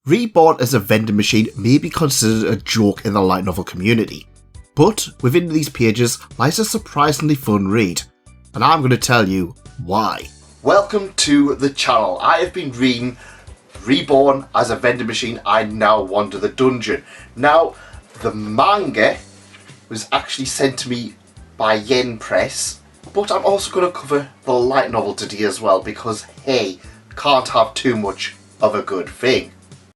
Reborn as a vending machine may be considered a joke in the light novel community, but within these pages lies a surprisingly fun read, and I'm going to tell you why. Welcome to the channel. I have been reading Reborn as a Vending Machine I Now Wander the Dungeon. Now, the manga was actually sent to me by Yen Press, but I'm also going to cover the light novel today as well because, hey, can't have too much of a good thing.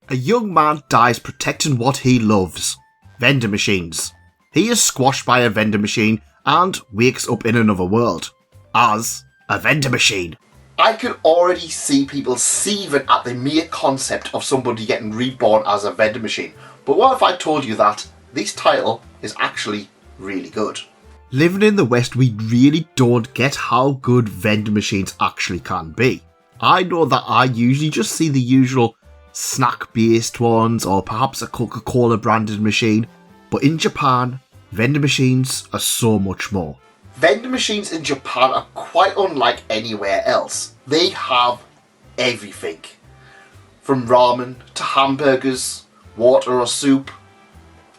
A young man dies protecting what he loves, vending machines. He is squashed by a vending machine and wakes up in another world as a vending machine. I could already see people seething at the mere concept of somebody getting reborn as a vending machine. But what if I told you that this title is actually really good? Living in the West, we really don't get how good vending machines actually can be. I know that I usually just see the usual snack-based ones or perhaps a Coca-Cola branded machine, but in Japan, vending machines are so much more. Vending machines in Japan are quite unlike anywhere else. They have everything. From ramen to hamburgers, water or soup,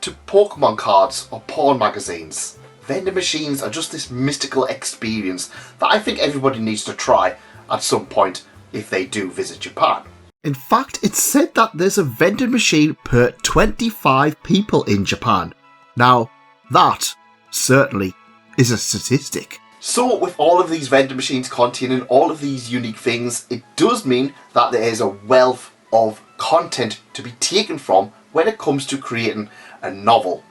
to Pokemon cards or porn magazines. Vending machines are just this mystical experience that I think everybody needs to try at some point if they do visit Japan. In fact, it's said that there's a vending machine per 25 people in Japan. Now, that certainly is a statistic. So with all of these vending machines containing all of these unique things, it does mean that there is a wealth of content to be taken from when it comes to creating a novel.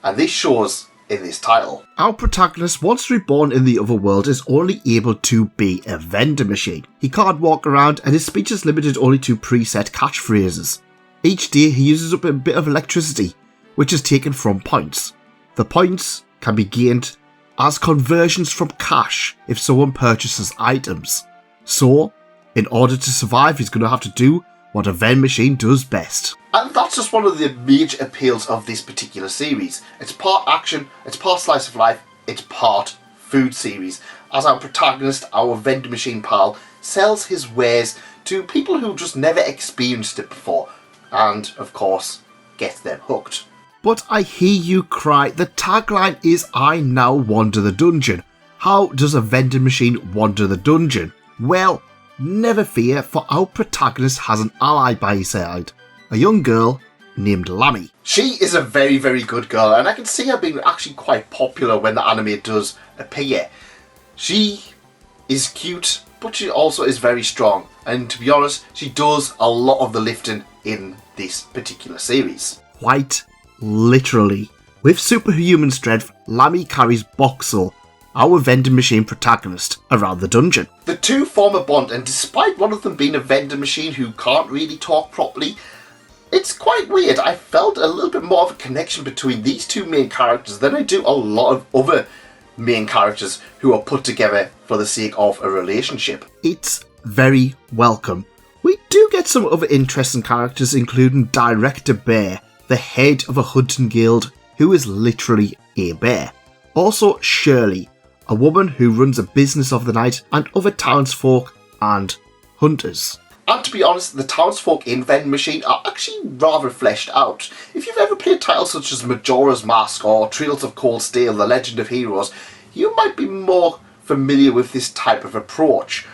And this shows in this title. Our protagonist, once reborn in the other world, is only able to be a vending machine. He can't walk around and his speech is limited only to preset catchphrases. Each day he uses up a bit of electricity, which is taken from points. The points can be gained as conversions from cash if someone purchases items. So, in order to survive, he's going to have to do what a vending machine does best. And that's just one of the major appeals of this particular series. It's part action, it's part slice of life, it's part food series. As our protagonist, our vending machine pal, sells his wares to people who just never experienced it before. And, of course, gets them hooked. But I hear you cry, the tagline is I now wander the dungeon. How does a vending machine wander the dungeon? Well, never fear, for our protagonist has an ally by his side. A young girl named Lammy. She is a very, very good girl, and I can see her being actually quite popular when the anime does appear. She is cute, but she also is very strong, and to be honest, she does a lot of the lifting in this particular series. Quite literally. With superhuman strength, Lammy carries Boxel, our vending machine protagonist, around the dungeon. The two form a bond, and despite one of them being a vending machine who can't really talk properly, it's quite weird. I felt a little bit more of a connection between these two main characters than I do a lot of other main characters who are put together for the sake of a relationship. It's very welcome. We do get some other interesting characters, including Director Bear, the head of a hunting guild who is literally a bear. Also Shirley, a woman who runs a business of the night, and other townsfolk and hunters. And to be honest, the townsfolk in Vending Machine are actually rather fleshed out. If you've ever played titles such as Majora's Mask or Trails of Cold Steel, The Legend of Heroes, you might be more familiar with this type of approach.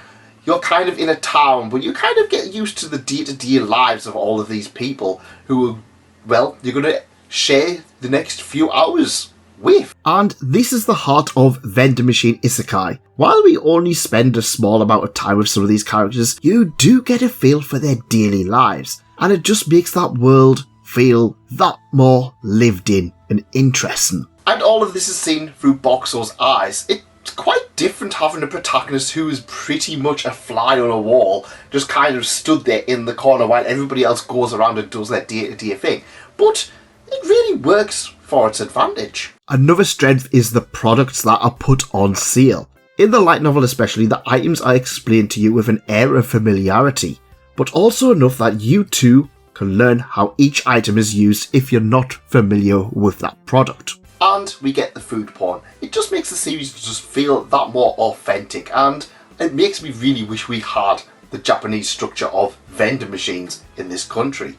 You're kind of in a town, but you kind of get used to the day-to-day lives of all of these people who, well, you're going to share the next few hours with. And this is the heart of Vending Machine Isekai. While we only spend a small amount of time with some of these characters, you do get a feel for their daily lives, and it just makes that world feel that more lived in and interesting. And all of this is seen through Boxel's eyes. It's quite different having a protagonist who is pretty much a fly on a wall, just kind of stood there in the corner while everybody else goes around and does their day-to-day thing. But it really works for its advantage. Another strength is the products that are put on sale. In the light novel especially, the items are explained to you with an air of familiarity, but also enough that you too can learn how each item is used if you're not familiar with that product. And we get the food porn. It just makes the series just feel that more authentic, and it makes me really wish we had the Japanese structure of vending machines in this country.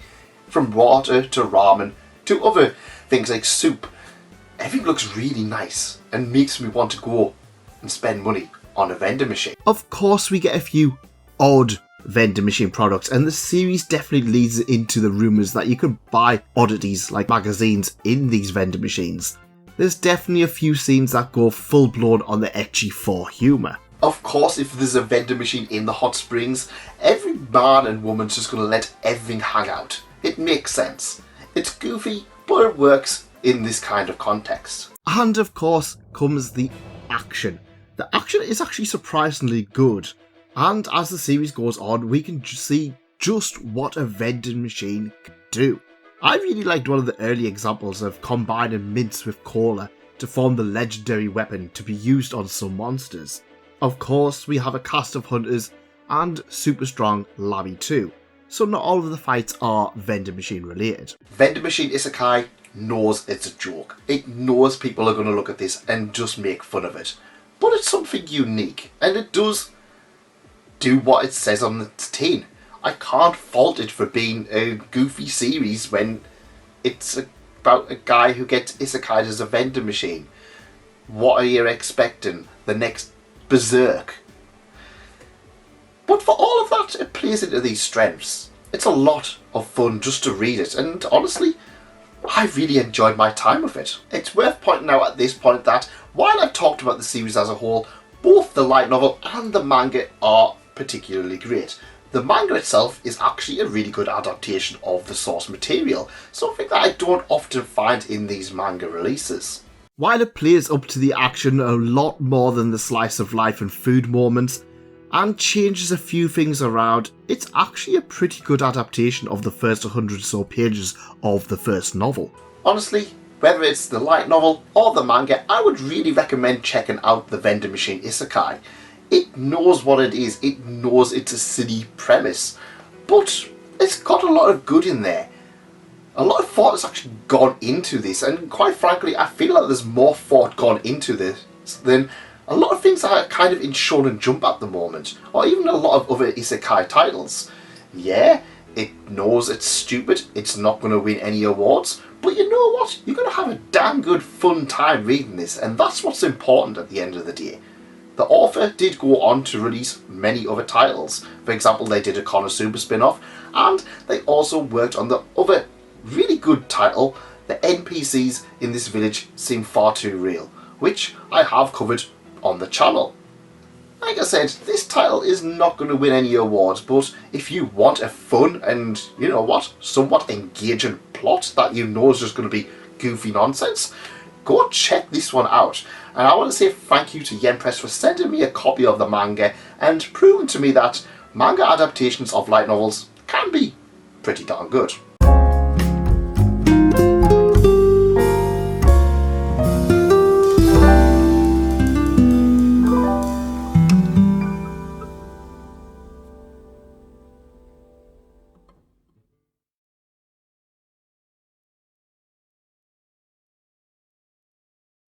From water to ramen to other things like soup. Everything looks really nice and makes me want to go and spend money on a vending machine. Of course, we get a few odd vending machine products, and the series definitely leads into the rumours that you could buy oddities like magazines in these vending machines. There's definitely a few scenes that go full blown on the ecchi for humour. Of course, if there's a vending machine in the hot springs, every man and woman's just going to let everything hang out. It makes sense. It's goofy, but it works in this kind of context. And of course comes the action. The action is actually surprisingly good, and as the series goes on, we can see just what a vending machine can do. I really liked one of the early examples of combining mints with cola to form the legendary weapon to be used on some monsters. Of course, we have a cast of hunters and super strong Labby too, so not all of the fights are vending machine related. Vending Machine Isekai knows it's a joke. It knows people are going to look at this and just make fun of it. But it's something unique, and it does do what it says on the tin. I can't fault it for being a goofy series when it's about a guy who gets isekai'd as a vending machine. What are you expecting? The next Berserk? But for all of that, it plays into these strengths. It's a lot of fun just to read it, and honestly, I really enjoyed my time with it. It's worth pointing out at this point that while I've talked about the series as a whole, both the light novel and the manga are particularly great. The manga itself is actually a really good adaptation of the source material, something that I don't often find in these manga releases. While it plays up to the action a lot more than the slice of life and food moments, and changes a few things around, it's actually a pretty good adaptation of the first 100 or so pages of the first novel. Honestly, whether it's the light novel or the manga, I would really recommend checking out the Vending Machine Isekai. It knows what it is, it knows it's a silly premise, but it's got a lot of good in there. A lot of thought has actually gone into this, and quite frankly, I feel like there's more thought gone into this than a lot of things that are kind of in Shonen Jump at the moment, or even a lot of other isekai titles. Yeah, it knows it's stupid, it's not going to win any awards, but you know what? You're going to have a damn good fun time reading this, and that's what's important at the end of the day. The author did go on to release many other titles. For example, they did a Konosuba spin-off, and they also worked on the other really good title, The NPCs in This Village Seem Far Too Real, which I have covered on the channel. Like I said, this title is not going to win any awards, but if you want a fun and, you know what, somewhat engaging plot that you know is just going to be goofy nonsense, go check this one out. And I want to say thank you to Yen Press for sending me a copy of the manga and proving to me that manga adaptations of light novels can be pretty darn good.